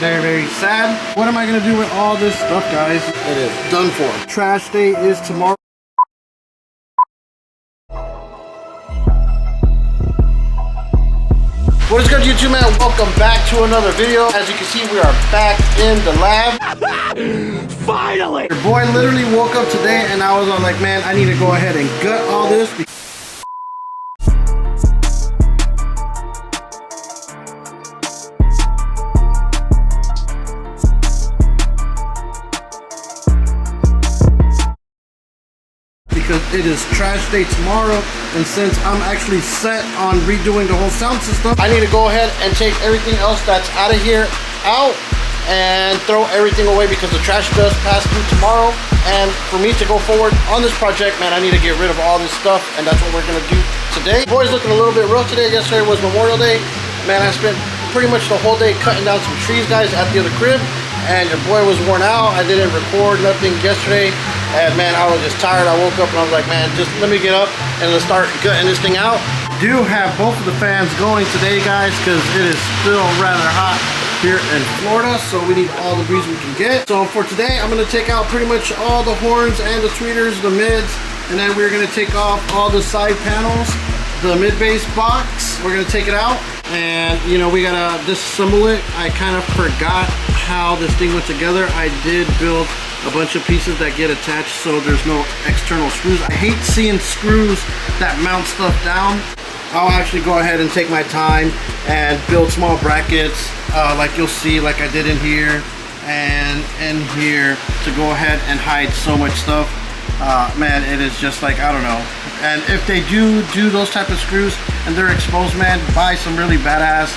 Very, very sad. What am I gonna do with all this stuff, guys? It is done for. Trash day is tomorrow. What is good, YouTube, man? Welcome back to another video. As you can see, we are back in the lab. Finally! Your boy literally woke up today and I was all like, man, I need to go ahead and gut all this. Because it is trash day tomorrow, and since I'm actually set on redoing the whole sound system, I need to go ahead and take everything else that's out of here out and throw everything away because the trash does pass through tomorrow. And for me to go forward on this project, man, I need to get rid of all this stuff, and that's what we're gonna do today. Boy's looking a little bit rough today. Yesterday was Memorial Day. Man, I spent pretty much the whole day cutting down some trees, guys, at the other crib, and your boy was worn out. I didn't record nothing yesterday. And man, I was just tired. I woke up and I was like, man, just let me get up and let's start gutting this thing out. Do have both of the fans going today, guys, because it is still rather hot here in Florida, so we need all the breeze we can get. So for today, I'm going to take out pretty much all the horns and the tweeters, the mids, and then we're going to take off all the side panels, the mid-bass box. We're going to take it out, and you know, we got to disassemble it. I kind of forgot how this thing went together. I did build a bunch of pieces that get attached so there's no external screws. I hate seeing screws that mount stuff down. I'll actually go ahead and take my time and build small brackets like you'll see, like I did in here and in here, to go ahead and hide so much stuff. Man, it is just like, I don't know. And if they do those type of screws and they're exposed, man, buy some really badass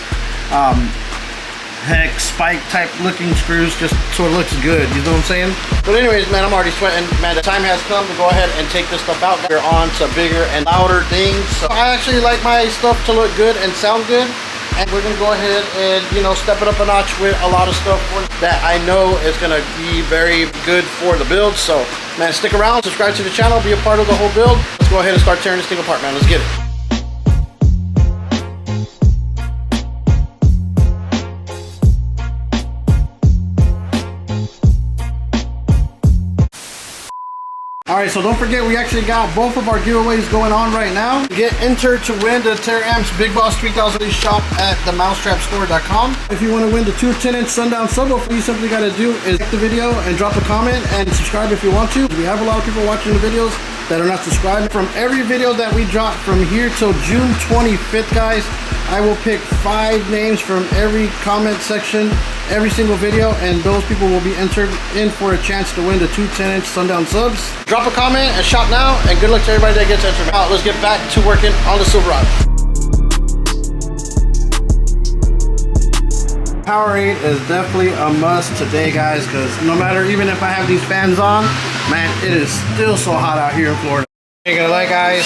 hex spike type looking screws just so it looks good, you know what I'm saying? But anyways, man, I'm already sweating. Man, the time has come to go ahead and take this stuff out. We're on to bigger and louder things. So I actually like my stuff to look good and sound good, and we're gonna go ahead and, you know, step it up a notch with a lot of stuff that I know is gonna be very good for the build. So man, stick around, subscribe to the channel, be a part of the whole build. Let's go ahead and start tearing this thing apart, man. Let's get it. Alright, so don't forget, we actually got both of our giveaways going on right now. Get entered to win the Taramps Big Boss 3000 shop at themousetrapstore.com. If you want to win the 2 10-inch Sundown subwoofer, you simply got to do is like the video and drop a comment and subscribe if you want to. We have a lot of people watching the videos that are not subscribed. From every video that we drop from here till June 25th, guys, I will pick 5 names from every comment section, every single video, and those people will be entered in for a chance to win the 2 10-inch Sundown subs. Drop a comment and shop now, and good luck to everybody that gets entered. Now, let's get back to working on the Silverado. Powerade is definitely a must today, guys, because no matter, even if I have these fans on, man, it is still so hot out here in Florida. You're gonna like, guys,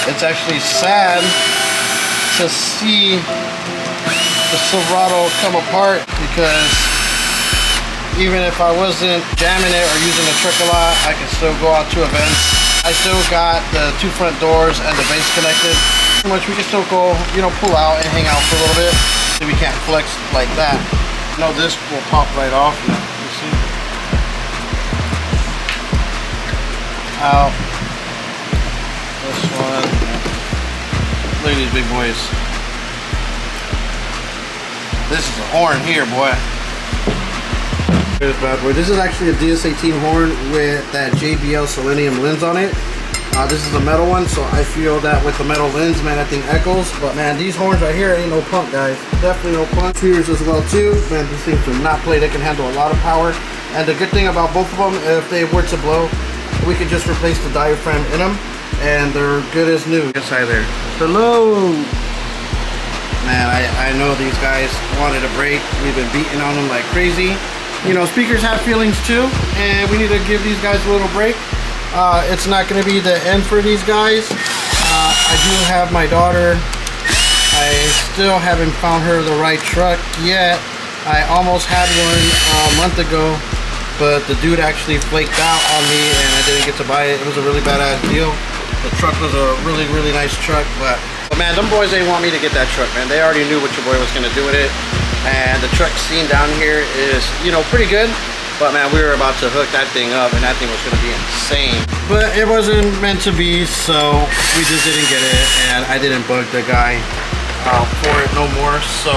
it's actually sad to see the Silverado come apart, because even if I wasn't jamming it or using the truck a lot, I can still go out to events. I still got the 2 front doors and the base connected. Pretty much we can still go, you know, pull out and hang out for a little bit. So we can't flex like that. No, this will pop right off now. You see? Out. This one. Look at these big boys. This is a horn here, boy. Here's bad boy. This is actually a DS18 horn with that JBL Selenium lens on it. This is a metal one, so I feel that with the metal lens, man, that thing echoes. But man, these horns right here ain't no punk, guys. Definitely no punk. Tweeters as well too. Man, these things do not play. They can handle a lot of power. And the good thing about both of them, if they were to blow, we could just replace the diaphragm in them, and they're good as new. Yes, hi there. Hello. Man, I know these guys wanted a break. We've been beating on them like crazy. You know, speakers have feelings too, and we need to give these guys a little break. It's not going to be the end for these guys. I do have my daughter. I still haven't found her the right truck yet. I almost had one a month ago, but the dude actually flaked out on me and I didn't get to buy it. It was a really badass deal. The truck was a really, really nice truck, but man, them boys, they want me to get that truck, man. They already knew what your boy was going to do with it. and the truck scene down here is, you know, pretty good. But man, we were about to hook that thing up, and that thing was gonna be insane. But it wasn't meant to be, so we just didn't get it, and I didn't bug the guy for it no more. So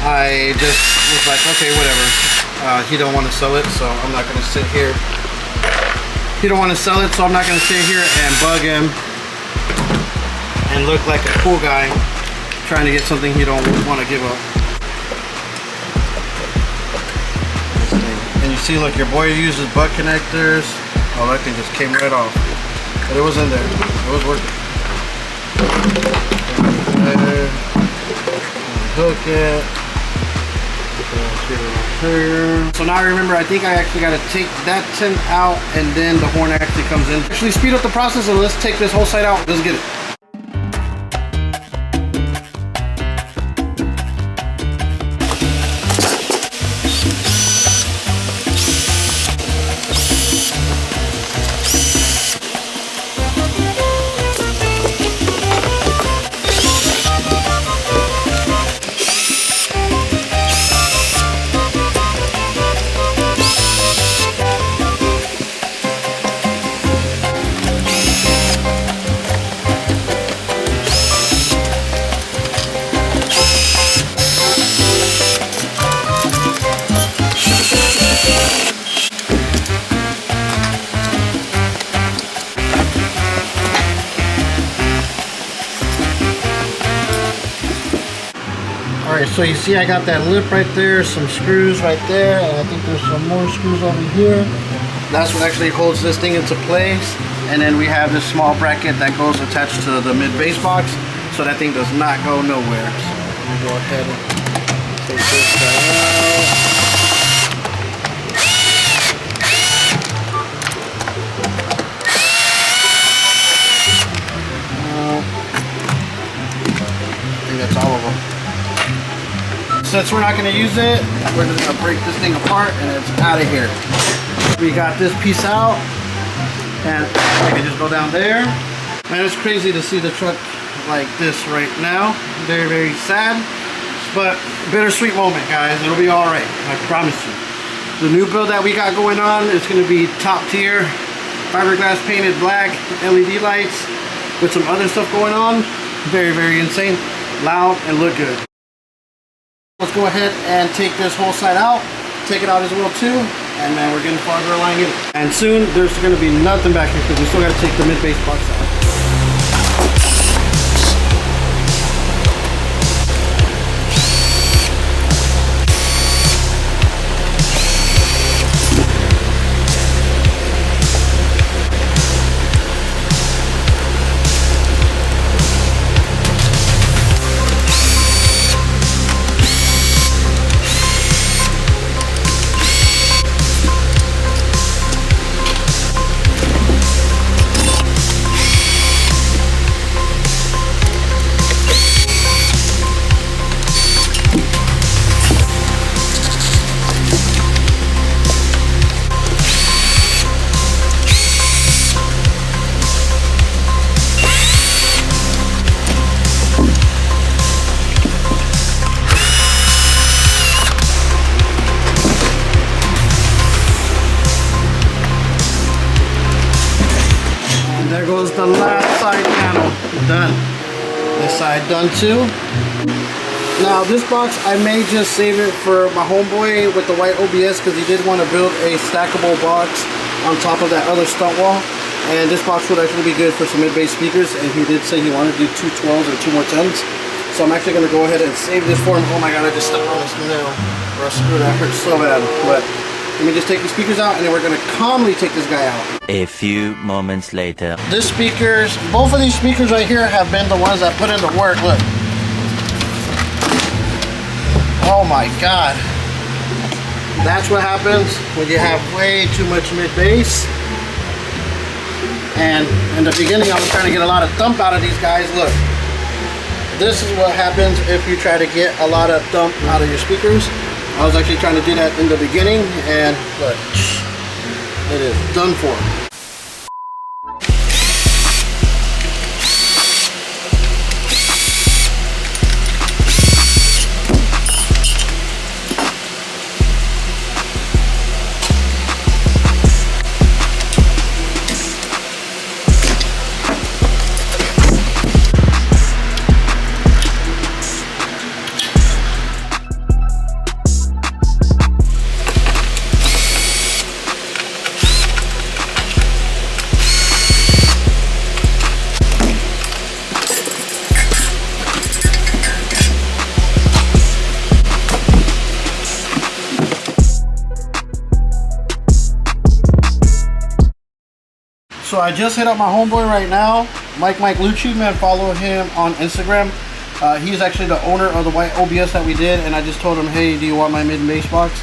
I just was like, okay, whatever. He don't want to sell it, so I'm not gonna sit here. He don't want to sell it, so I'm not gonna sit here and bug him and look like a cool guy trying to get something he don't want to give up. And you see, look, your boy uses butt connectors. Oh, that thing just came right off. But it was in there. It was working. There. Hook it. So now I remember, I think I actually got to take that tin out, and then the horn actually comes in. Actually speed up the process, and let's take this whole side out. Let's get it. Alright, so you see I got that lip right there, some screws right there, and I think there's some more screws over here. That's what actually holds this thing into place. And then we have this small bracket that goes attached to the mid-bass box, so that thing does not go nowhere. So I'm gonna go ahead and take this guy out. I think that's all of them. Since we're not going to use it, we're just going to break this thing apart and it's out of here. We got this piece out, and I can just go down there. Man, it's crazy to see the truck like this right now. Very, very sad, but bittersweet moment, guys. It'll be all right, I promise you. The new build that we got going on is going to be top tier, fiberglass painted black, LED lights with some other stuff going on. Very, very insane, loud, and look good. Let's go ahead and take this whole side out, take it out as well too, and then we're getting farther along in it. And soon there's going to be nothing back here because we still got to take the mid-bass box out. There goes the last side panel. Done. This side done too. Now this box, I may just save it for my homeboy with the white OBS because he did want to build a stackable box on top of that other stunt wall. And this box would actually be good for some mid-bass speakers, and he did say he wanted to do 2 12s and 2 more 10s. So I'm actually going to go ahead and save this for him. Oh my god, I just stepped on this nail. Or a screw that hurts so bad. But let me just take the speakers out, and then we're going to calmly take this guy out. A few moments later. This speakers, both of these speakers right here have been the ones that put in the work. Look. Oh my god. That's what happens when you have way too much mid-bass. And in the beginning, I was trying to get a lot of thump out of these guys. Look. This is what happens if you try to get a lot of thump out of your speakers. I was actually trying to do that in the beginning, and look, it is done for. So I just hit up my homeboy right now, Mike Lucci, man. Follow him on Instagram. He's actually the owner of the white OBS that we did, and I just told him, hey, do you want my mid bass box?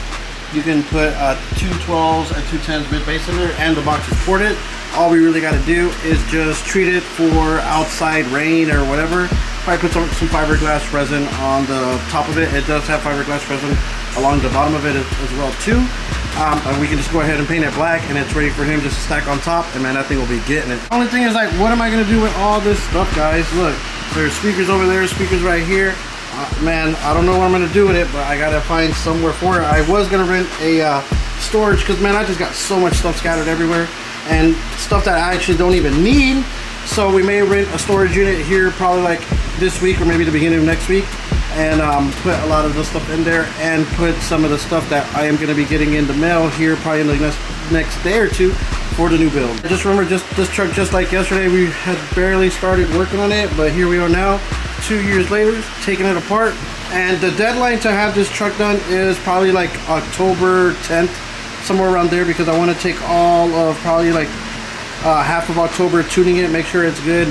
You can put 2 12s and 2 10s mid bass in there, and the box is ported. All we really got to do is just treat it for outside rain or whatever. Probably put some fiberglass resin on the top of it. It does have fiberglass resin along the bottom of it as well too. And we can just go ahead and paint it black, and it's ready for him just to stack on top, and man, that thing will be getting it. The only thing is, like, what am I gonna do with all this stuff, guys? Look, there's speakers over there, speakers right here. Man, I don't know what I'm gonna do with it, but I gotta find somewhere for it. I was gonna rent a storage, because man, I just got so much stuff scattered everywhere, and stuff that I actually don't even need. So we may rent a storage unit here probably like this week or maybe the beginning of next week, and put a lot of the stuff in there, and put some of the stuff that I am going to be getting in the mail here probably in the next day or two for the new build. Just remember, this truck, just like yesterday, we had barely started working on it, but here we are now 2 years later taking it apart, and the deadline to have this truck done is probably like October 10th, somewhere around there, because I want to take all of probably like half of October tuning it, make sure it's good,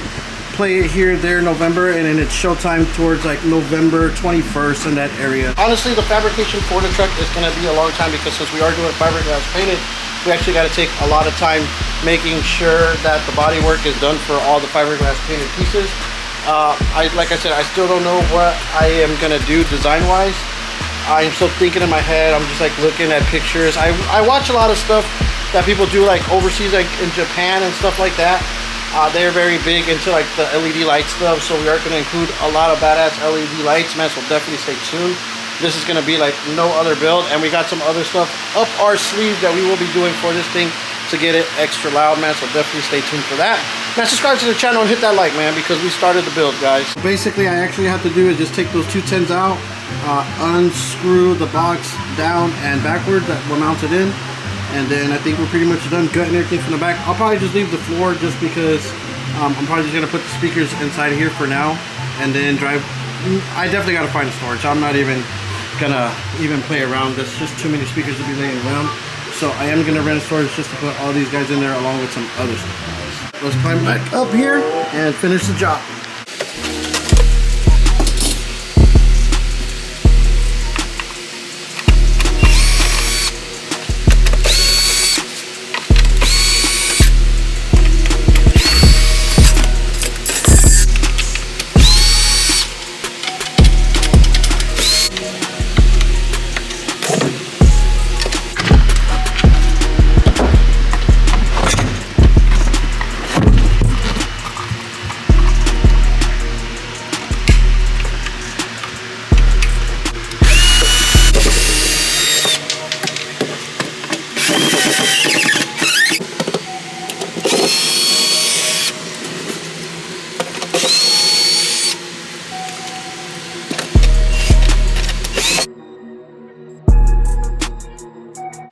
play it here, there, November, and then it's showtime towards like November 21st in that area. Honestly, the fabrication for the truck is going to be a long time, because since we are doing fiberglass painted, we actually got to take a lot of time making sure that the body work is done for all the fiberglass painted pieces. Like I said, I still don't know what I am going to do design wise. I'm still thinking in my head. I'm just like looking at pictures. I watch a lot of stuff that people do like overseas, like in Japan and stuff like that. They're very big into like the LED light stuff, so we are going to include a lot of badass LED lights, man, so definitely stay tuned. This is going to be like no other build, and we got some other stuff up our sleeve that we will be doing for this thing to get it extra loud, man, so definitely stay tuned for that. Now subscribe to the channel and hit that like, man, because we started the build, guys. Basically, I actually have to do is just take those 2 10s out, unscrew the box down and backward that we're mounted in, and then I think we're pretty much done gutting everything from the back. I'll probably just leave the floor just because I'm probably just going to put the speakers inside here for now, and then drive. I definitely got to find a storage. I'm not even going to play around. There's just too many speakers to be laying around. So I am going to rent a storage just to put all these guys in there along with some other stuff. Let's climb back up here and finish the job.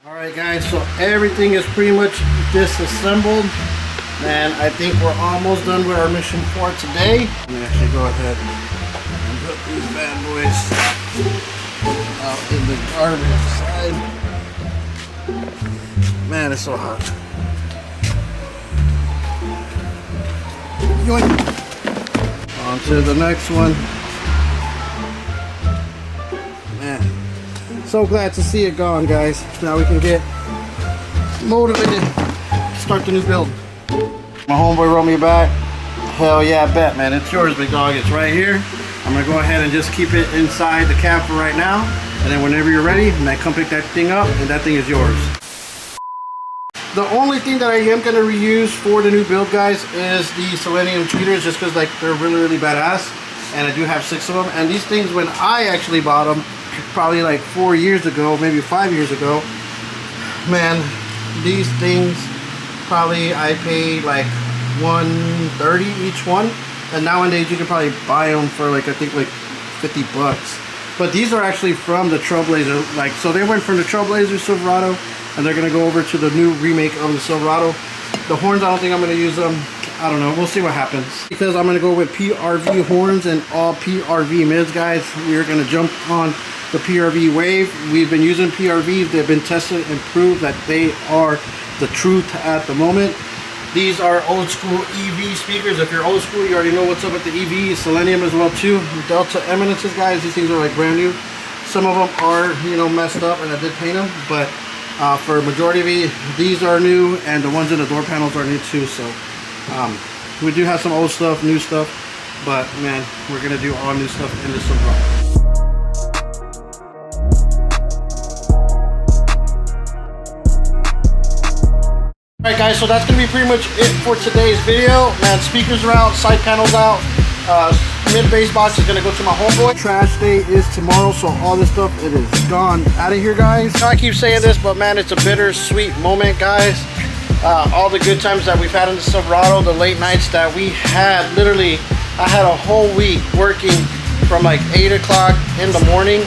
Alright guys, so everything is pretty much disassembled, and I think we're almost done with our mission for today. I'm gonna actually go ahead and put these bad boys out in the garbage side. Man, it's so hot. Yoink. On to the next one. Man, so glad to see it gone, guys. Now we can get motivated to start the new build. My homeboy wrote me back. Hell yeah, I bet, man. It's yours, big dog. It's right here. I'm gonna go ahead and just keep it inside the cab for right now, and then whenever you're ready, man, come pick that thing up, and that thing is yours. The only thing that I am gonna reuse for the new build, guys, is the selenium tweeters, just because like they're really badass, and I do have 6 of them. And these things, when I actually bought them, probably like 4 years ago, maybe 5 years ago, man, these things probably I paid like $130 each one, and nowadays you can probably buy them for like, I think like 50 bucks. But these are actually from the Trailblazer, like, so they went from the Trailblazer Silverado, and they're gonna go over to the new remake of the Silverado. The horns, I don't think I'm gonna use them. I don't know, we'll see what happens. Because I'm gonna go with PRV horns and all PRV mids, guys. We're gonna jump on the PRV wave. We've been using PRV. They've been tested and proved that they are the truth at the moment. These are old school EV speakers. If you're old school, you already know what's up with the EV. Selenium as well too. Delta Eminences, guys. These things are like brand new. Some of them are, you know, messed up, and I did paint them, but for a majority of these are new, and the ones in the door panels are new too. So we do have some old stuff, new stuff, but man, we're gonna do all new stuff in this Silverado. Alright guys, so that's gonna be pretty much it for today's video. Man, speakers are out, side panels out. Mid-bass box is gonna go to my homeboy. Trash day is tomorrow, so all this stuff, it is gone out of here, guys. I keep saying this, but man, it's a bittersweet moment, guys. All the good times that we've had in the Silverado, the late nights that we had. Literally, I had a whole week working from like 8 o'clock in the morning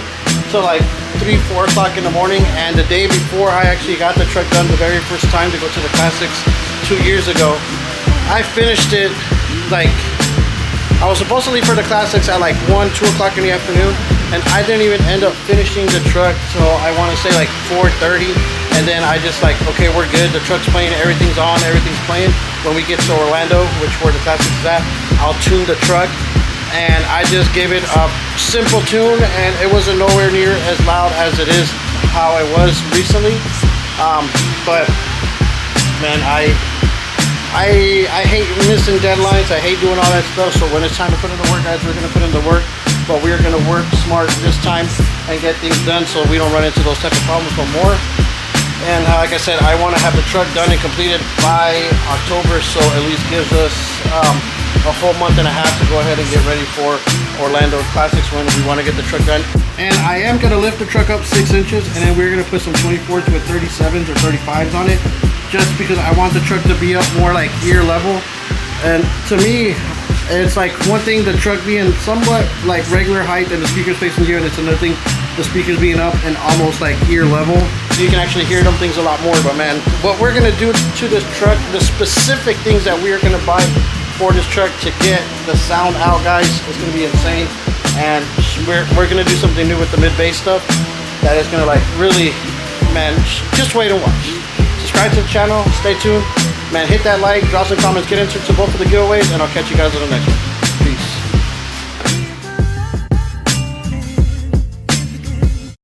to like 3, 4 o'clock in the morning. And the day before I actually got the truck done the very first time to go to the Classics 2 years ago, I finished it like, I was supposed to leave for the Classics at like 1, 2 o'clock in the afternoon, and I didn't even end up finishing the truck till I want to say like 4:30. And then I just like, okay, we're good. The truck's playing, everything's on, everything's playing. When we get to Orlando, which where the Classics is at, I'll tune the truck. And I just gave it a simple tune, and it wasn't nowhere near as loud as it is how it was recently. But man, I hate missing deadlines. I hate doing all that stuff. So when it's time to put in the work, guys, we're gonna put in the work. But we're gonna work smart this time and get things done so we don't run into those type of problems no more. And like I said, I want to have the truck done and completed by October, so at least gives us a whole month and a half to go ahead and get ready for Orlando Classics when we want to get the truck done. And I am going to lift the truck up 6 inches, and then we're going to put some 24s with 37s or 35s on it, just because I want the truck to be up more like ear level. And to me, it's like one thing the truck being somewhat like regular height and the speakers facing you, and it's another thing the speakers being up and almost like ear level. You can actually hear them things a lot more. But man, what we're gonna do to this truck, the specific things that we're gonna buy for this truck to get the sound out, guys, is gonna be insane. And we're gonna do something new with the mid-bass stuff that is gonna like really, man, just wait and watch. Subscribe to the channel, stay tuned. Man, hit that like, drop some comments, get into both of the giveaways, and I'll catch you guys on the next one.